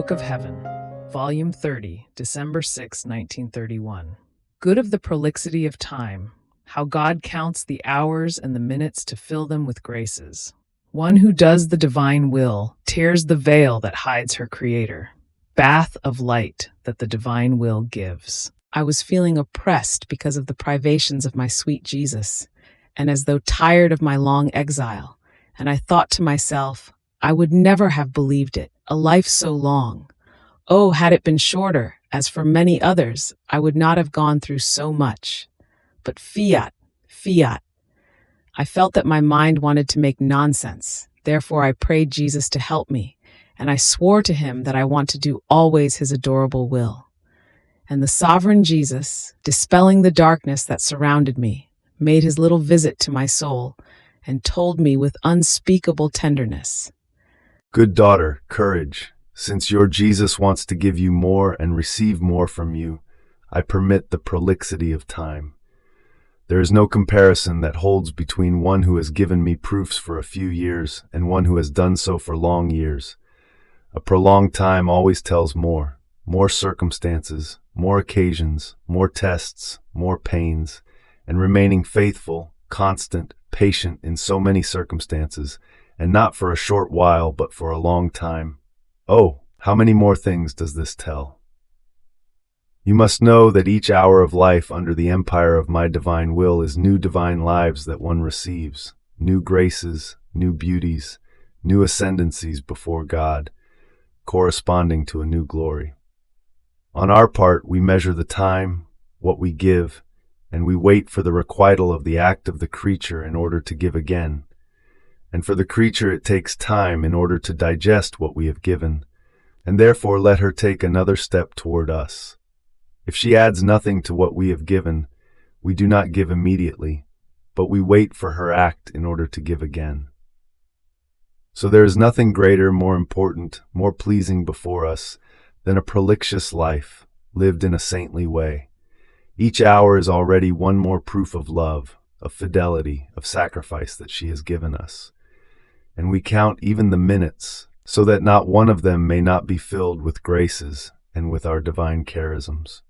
Book of Heaven, Volume 30, December 6, 1931. Good of the prolixity of time, how God counts the hours and the minutes to fill them with graces. One who does the divine will tears the veil that hides her Creator, bath of light that the divine will gives. I was feeling oppressed because of the privations of my sweet Jesus, and as though tired of my long exile, and I thought to myself, I would never have believed it, a life so long. Oh, had it been shorter, as for many others, I would not have gone through so much. But fiat, fiat. I felt that my mind wanted to make nonsense. Therefore, I prayed Jesus to help me, and I swore to him that I want to do always his adorable will. And the sovereign Jesus, dispelling the darkness that surrounded me, made his little visit to my soul and told me with unspeakable tenderness, "Good daughter, courage. Since your Jesus wants to give you more and receive more from you, I permit the prolixity of time. There is no comparison that holds between one who has given me proofs for a few years and one who has done so for long years. A prolonged time always tells more circumstances, more occasions, more tests, more pains, and remaining faithful, constant, patient in so many circumstances, and not for a short while, but for a long time. Oh, how many more things does this tell? You must know that each hour of life under the empire of my divine will is new divine lives that one receives, new graces, new beauties, new ascendancies before God, corresponding to a new glory. On our part, we measure the time, what we give, and we wait for the requital of the act of the creature in order to give again. And for the creature it takes time in order to digest what we have given, and therefore let her take another step toward us. If she adds nothing to what we have given, we do not give immediately, but we wait for her act in order to give again. So there is nothing greater, more important, more pleasing before us than a prolixous life, lived in a saintly way. Each hour is already one more proof of love, of fidelity, of sacrifice that she has given us. And we count even the minutes, so that not one of them may not be filled with graces and with our divine charisms.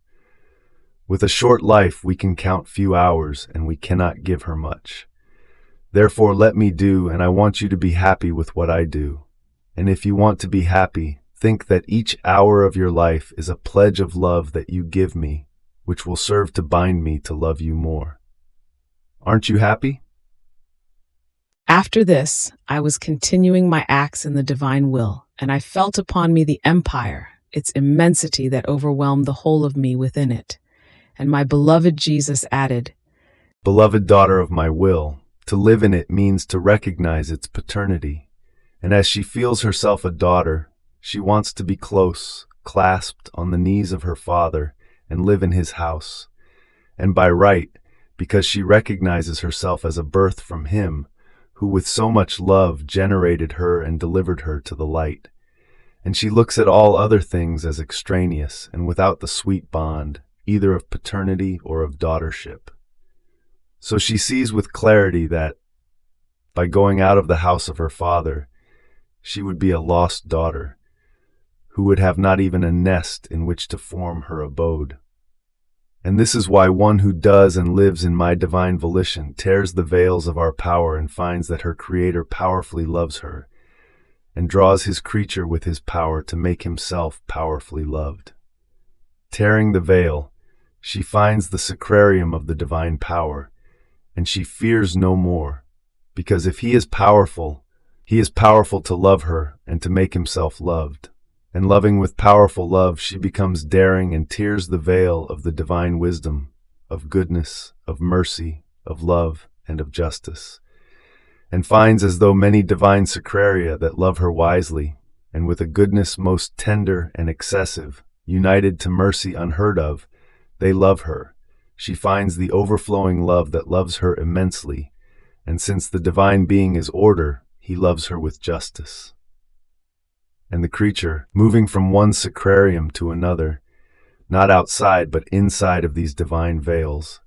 With a short life we can count few hours, and we cannot give her much. Therefore let me do, and I want you to be happy with what I do. And if you want to be happy, think that each hour of your life is a pledge of love that you give me, which will serve to bind me to love you more. Aren't you happy? After this, I was continuing my acts in the divine will, and I felt upon me the empire, its immensity that overwhelmed the whole of me within it. And my beloved Jesus added, Beloved daughter of my will, to live in it means to recognize its paternity. And as she feels herself a daughter, she wants to be close, clasped on the knees of her father, and live in his house. And by right, because she recognizes herself as a birth from him, who with so much love generated her and delivered her to the light. And she looks at all other things as extraneous and without the sweet bond, either of paternity or of daughtership. So she sees with clarity that, by going out of the house of her father, she would be a lost daughter, who would have not even a nest in which to form her abode. And this is why one who does and lives in my divine volition tears the veils of our power and finds that her Creator powerfully loves her, and draws his creature with his power to make himself powerfully loved. Tearing the veil, she finds the sacrarium of the divine power, and she fears no more, because if he is powerful to love her and to make himself loved. And loving with powerful love, she becomes daring and tears the veil of the divine wisdom, of goodness, of mercy, of love, and of justice, and finds as though many divine sacraria that love her wisely, and with a goodness most tender and excessive, united to mercy unheard of, they love her. She finds the overflowing love that loves her immensely, and since the divine being is order, he loves her with justice. And the creature, moving from one sacrarium to another, not outside but inside of these divine veils,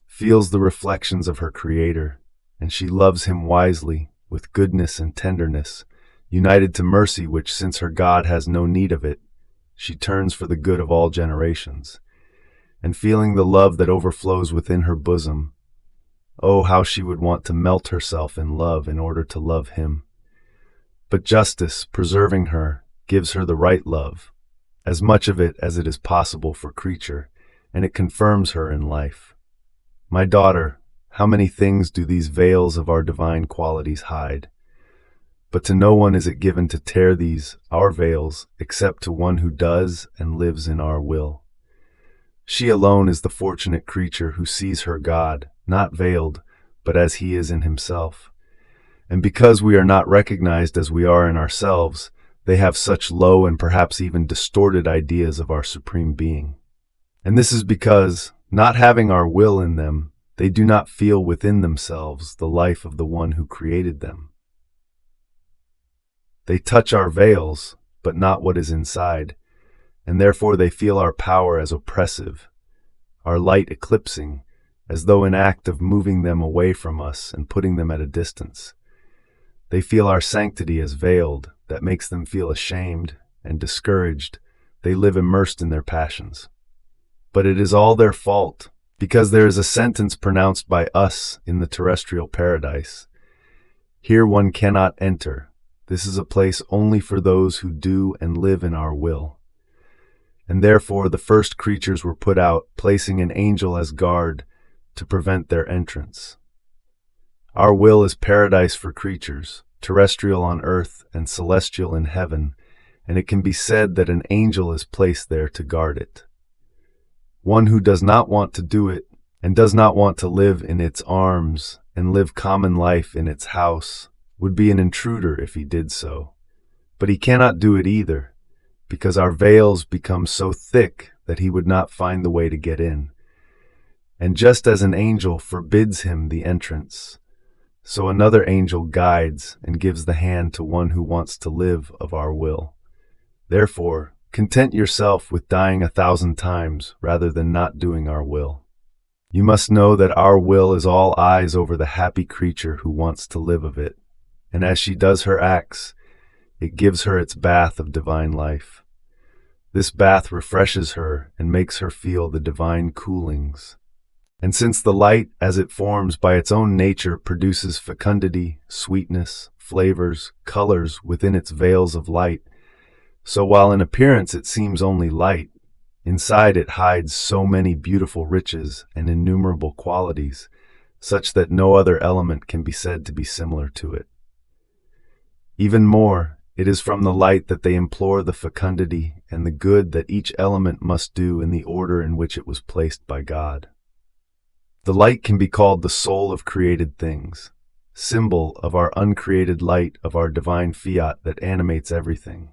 feels the reflections of her Creator, and she loves him wisely, with goodness and tenderness, united to mercy which, since her God has no need of it, she turns for the good of all generations, and feeling the love that overflows within her bosom, oh, how she would want to melt herself in love in order to love him. But justice, preserving her, gives her the right love, as much of it as it is possible for creature, and it confirms her in life. My daughter, how many things do these veils of our divine qualities hide? But to no one is it given to tear these, our veils, except to one who does and lives in our will. She alone is the fortunate creature who sees her God, not veiled, but as he is in himself. And because we are not recognized as we are in ourselves, they have such low and perhaps even distorted ideas of our supreme being. And this is because, not having our will in them, they do not feel within themselves the life of the one who created them. They touch our veils, but not what is inside, and therefore they feel our power as oppressive, our light eclipsing, as though in act of moving them away from us and putting them at a distance. They feel our sanctity as veiled, that makes them feel ashamed and discouraged. They live immersed in their passions. But it is all their fault, because there is a sentence pronounced by us in the terrestrial paradise. Here one cannot enter. This is a place only for those who do and live in our will. And therefore the first creatures were put out, placing an angel as guard to prevent their entrance. Our will is paradise for creatures, terrestrial on earth and celestial in heaven, and it can be said that an angel is placed there to guard it. One who does not want to do it, and does not want to live in its arms and live common life in its house, would be an intruder if he did so. But he cannot do it either, because our veils become so thick that he would not find the way to get in. And just as an angel forbids him the entrance, so another angel guides and gives the hand to one who wants to live of our will. Therefore, content yourself with dying 1,000 times rather than not doing our will. You must know that our will is all eyes over the happy creature who wants to live of it, and as she does her acts, it gives her its bath of divine life. This bath refreshes her and makes her feel the divine coolings. And since the light, as it forms by its own nature, produces fecundity, sweetness, flavors, colors within its veils of light, so while in appearance it seems only light, inside it hides so many beautiful riches and innumerable qualities, such that no other element can be said to be similar to it. Even more, it is from the light that they implore the fecundity and the good that each element must do in the order in which it was placed by God. The light can be called the soul of created things, symbol of our uncreated light of our divine fiat that animates everything.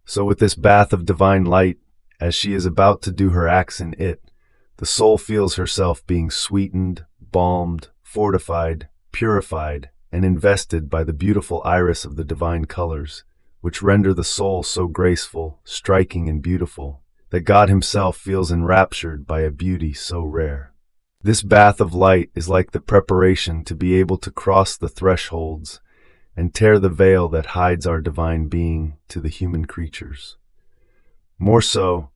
So with this bath of divine light, as she is about to do her acts in it, the soul feels herself being sweetened, balmed, fortified, purified, and invested by the beautiful iris of the divine colors, which render the soul so graceful, striking, and beautiful, that God himself feels enraptured by a beauty so rare. This bath of light is like the preparation to be able to cross the thresholds and tear the veil that hides our divine being to the human creatures. More so,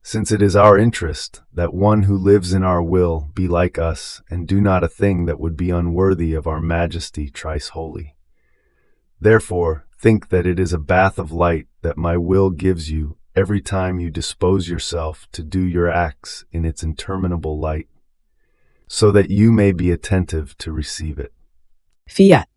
since it is our interest that one who lives in our will be like us and do not a thing that would be unworthy of our majesty thrice holy. Therefore, think that it is a bath of light that my will gives you every time you dispose yourself to do your acts in its interminable light, so that you may be attentive to receive it. Fiat.